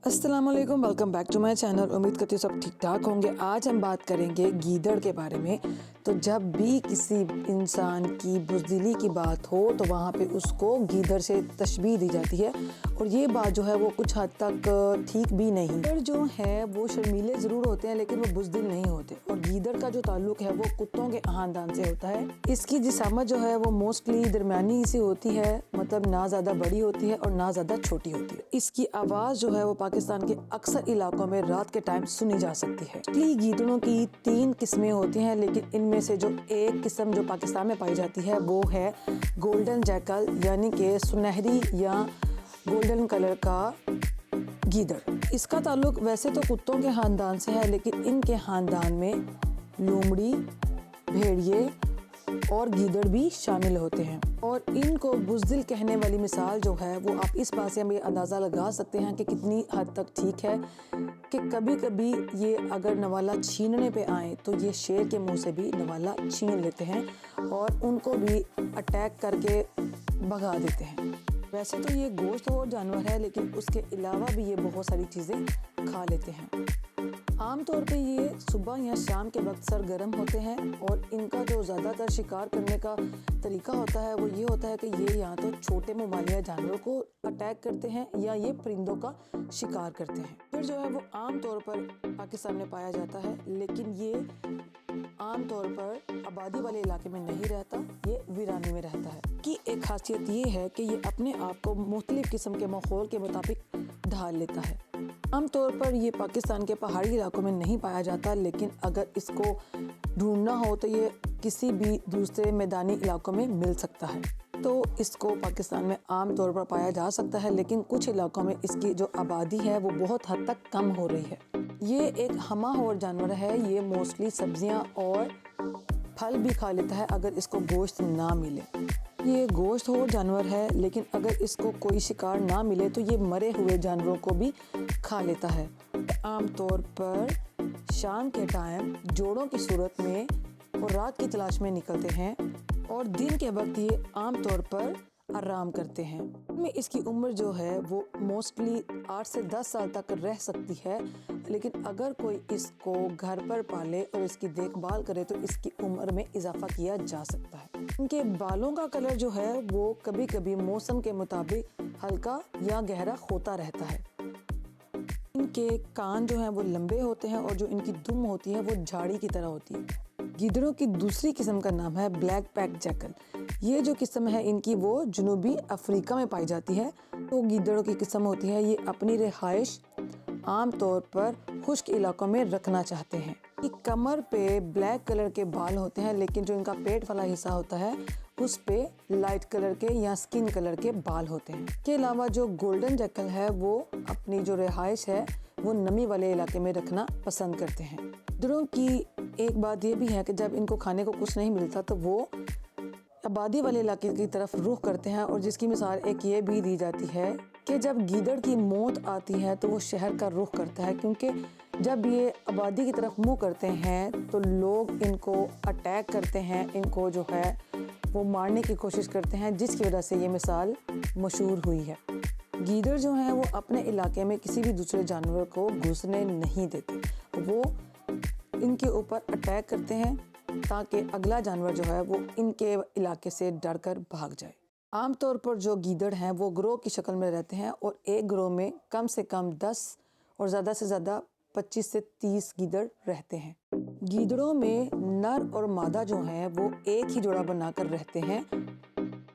अस्सलाम वालेकुम, welcome back to my channel. उम्मीद करती हूँ सब ठीक ठाक होंगे। आज हम बात करेंगे गीदड़ के बारे में। तो जब भी किसी इंसान की बुज़दिली की बात हो तो वहाँ पे उसको गीदड़ से तशबीह दी जाती है, और ये बात जो है वो कुछ हद तक ठीक भी नहीं। गीदड़ जो है वो शर्मीले ज़रूर होते हैं लेकिन वो बुज़दिल नहीं होते, और गीदड़ का जो ताल्लुक है वो कुत्तों के ख़ानदान से होता है। इसकी जिसामत जो है वो मोस्टली दरमियानी सी होती है, मतलब ना ज़्यादा बड़ी होती है और ना ज़्यादा छोटी होती है। इसकी आवाज़ जो है वो पाकिस्तान के अक्सर इलाकों में रात के टाइम सुनी जा सकती है। गीदड़ों की 3 किस्में होती हैं, लेकिन इनमें से जो एक किस्म जो पाकिस्तान में पाई जाती है वो है गोल्डन जैकल, यानी कि सुनहरी या गोल्डन कलर का गीदड़। इसका ताल्लुक वैसे तो कुत्तों के ख़ानदान से है, लेकिन इनके ख़ानदान में लोमड़ी, भेड़िए और गीदड़ भी शामिल होते हैं। और इनको बुज़दिल कहने वाली मिसाल जो है वो आप इस बात से हम ये अंदाज़ा लगा सकते हैं कि कितनी हद तक ठीक है कि कभी कभी ये अगर नवाला छीनने पे आए तो ये शेर के मुंह से भी नवाला छीन लेते हैं और उनको भी अटैक करके भगा देते हैं। वैसे तो ये गोश्त और जानवर है, लेकिन उसके अलावा भी ये बहुत सारी चीज़ें खा लेते हैं। आम तौर पे ये सुबह या शाम के वक्त सरगर्म होते हैं, और इनका जो ज़्यादातर शिकार करने का तरीका होता है वो ये होता है कि ये या तो छोटे ममालिया जानवरों को अटैक करते हैं या ये परिंदों का शिकार करते हैं। फिर जो है वो आम तौर पर पाकिस्तान में पाया जाता है, लेकिन ये आम तौर पर आबादी वाले इलाके में नहीं रहता, ये वीरानी में रहता है। की एक खासियत ये है कि ये अपने आप को मुख्तलिफ किस्म के माहौल के मुताबिक ढाल लेता है। आमतौर पर ये पाकिस्तान के पहाड़ी इलाकों में नहीं पाया जाता, लेकिन अगर इसको ढूंढना हो तो ये किसी भी दूसरे मैदानी इलाकों में मिल सकता है। तो इसको पाकिस्तान में आम तौर पर पाया जा सकता है, लेकिन कुछ इलाकों में इसकी जो आबादी है वो बहुत हद तक कम हो रही है। ये एक हमाहौर जानवर है, ये मोस्टली सब्जियां और फल भी खा लेता है अगर इसको गोश्त ना मिले। ये गोश्त हो जानवर है, लेकिन अगर इसको कोई शिकार ना मिले तो ये मरे हुए जानवरों को भी खा लेता है। आम तौर पर शाम के टाइम जोड़ों की सूरत में और रात की तलाश में निकलते हैं, और दिन के वक्त ये आम तौर पर आराम करते हैं। में इसकी उम्र जो है वो मोस्टली 8 से 10 साल तक रह सकती है, लेकिन अगर कोई इसको घर पर पाले और इसकी देखभाल करे तो इसकी उम्र में इजाफा किया जा सकता है। इनके बालों का कलर जो है वो कभी कभी मौसम के मुताबिक हल्का या गहरा होता रहता है। इनके कान जो हैं वो लंबे होते हैं, और जो इनकी दुम होती है वो झाड़ी की तरह होती है। गीदड़ों की दूसरी किस्म का नाम है ब्लैक पैक जैकल। ये जो किस्म है इनकी वो जनूबी अफ्रीका में पाई जाती है। तो गीदड़ों की किस्म होती है ये अपनी रिहाइश आम तौर पर खुश्क इलाकों में रखना चाहते हैं। कि कमर पे ब्लैक कलर के बाल होते हैं, लेकिन जो इनका पेट वाला हिस्सा होता है उस पे लाइट कलर के या स्किन कलर के बाल होते हैं। के अलावा जो गोल्डन जैकल है वो अपनी जो रिहाइश है वो नमी वाले इलाके में रखना पसंद करते हैं। गीदड़ों की एक बात ये भी है कि जब इनको खाने को कुछ नहीं मिलता तो वो आबादी वाले इलाके की तरफ रुख करते हैं, और जिसकी मिसाल एक ये भी दी जाती है कि जब गीदड़ की मौत आती है तो वो शहर का रुख करता है, क्योंकि जब ये आबादी की तरफ मुंह करते हैं तो लोग इनको अटैक करते हैं, इनको जो है वो मारने की कोशिश करते हैं, जिसकी वजह से ये मिसाल मशहूर हुई है। गीदड़ जो हैं वो अपने इलाके में किसी भी दूसरे जानवर को घुसने नहीं देते, वो इनके ऊपर अटैक करते हैं ताकि अगला जानवर जो है वो इनके इलाके से डरकर भाग जाए। आमतौर पर जो गीदड़ हैं वो ग्रोह की शक्ल में रहते हैं, और एक ग्रोह में कम से कम 10 और ज़्यादा से ज़्यादा 25 से 30 गीदड़ रहते हैं। गीदड़ों में नर और मादा जो हैं वो एक ही जोड़ा बनाकर रहते हैं,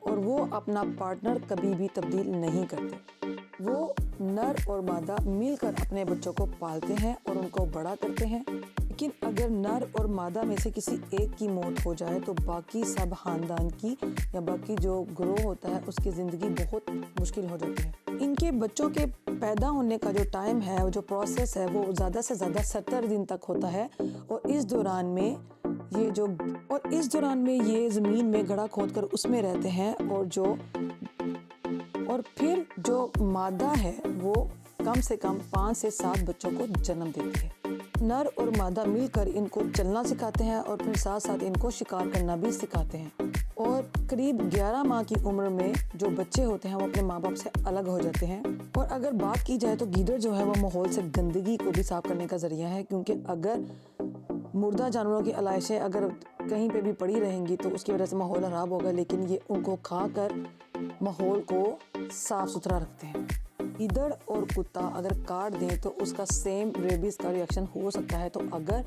और वो अपना पार्टनर कभी भी तब्दील नहीं करते। वो नर और मादा मिलकर अपने बच्चों को पालते हैं और उनको बड़ा करते हैं, लेकिन अगर नर और मादा में से किसी एक की मौत हो जाए तो बाकी सब खानदान की या बाकी जो ग्रोह होता है उसकी ज़िंदगी बहुत मुश्किल हो जाती है। इनके बच्चों के पैदा होने का जो टाइम है, जो प्रोसेस है वो ज़्यादा से ज़्यादा 70 दिन तक होता है, और इस दौरान में ये ज़मीन में गड्ढा खोदकर उसमें रहते हैं, और फिर जो मादा है वो कम से कम 5 से 7 बच्चों को जन्म देती है। नर और मादा मिलकर इनको चलना सिखाते हैं, और फिर साथ साथ इनको शिकार करना भी सिखाते हैं। اور قریب 11 ماہ کی عمر میں جو بچے ہوتے ہیں وہ اپنے ماں باپ سے الگ ہو جاتے ہیں۔ اور اگر بات کی جائے تو گیدڑ جو ہے وہ ماحول سے گندگی کو بھی صاف کرنے کا ذریعہ ہے، کیونکہ اگر مردہ جانوروں کی علائشیں اگر کہیں پہ بھی پڑی رہیں گی تو اس کی وجہ سے ماحول خراب ہوگا، لیکن یہ ان کو کھا کر ماحول کو صاف ستھرا رکھتے ہیں۔ گیدڑ اور کتا اگر کاٹ دیں تو اس کا سیم ریبیز کا ریئیکشن ہو سکتا ہے، تو اگر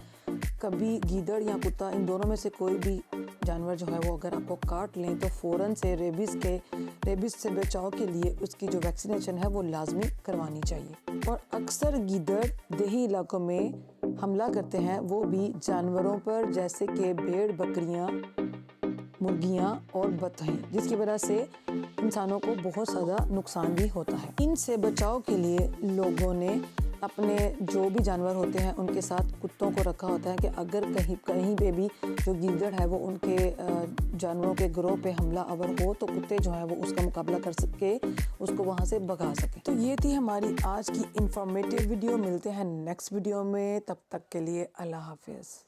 کبھی گیدڑ یا کتا ان دونوں میں سے کوئی بھی جانور جو ہے وہ اگر آپ کو کاٹ لیں تو فوراً سے ریبیز سے بچاؤ کے لیے اس کی جو ویکسینیشن ہے وہ لازمی کروانی چاہیے۔ اور اکثر گیدڑ دیہی علاقوں میں حملہ کرتے ہیں، وہ بھی جانوروں پر، جیسے کہ بھیڑ بکریاں، مرغیاں اور بطخیں، جس کی وجہ سے انسانوں کو بہت زیادہ نقصان بھی ہوتا ہے۔ ان سے بچاؤ کے لیے لوگوں نے اپنے جو بھی جانور ہوتے ہیں ان کے ساتھ کتوں کو رکھا ہوتا ہے کہ اگر کہیں پہ بھی جو گیدڑ ہے وہ ان کے جانوروں کے گروہ پہ حملہ آور ہو تو کتے جو ہیں وہ اس کا مقابلہ کر سکے، اس کو وہاں سے بھگا سکیں۔ تو یہ تھی ہماری آج کی انفارمیٹیو ویڈیو، ملتے ہیں نیکسٹ ویڈیو میں، تب تک کے لیے اللہ حافظ۔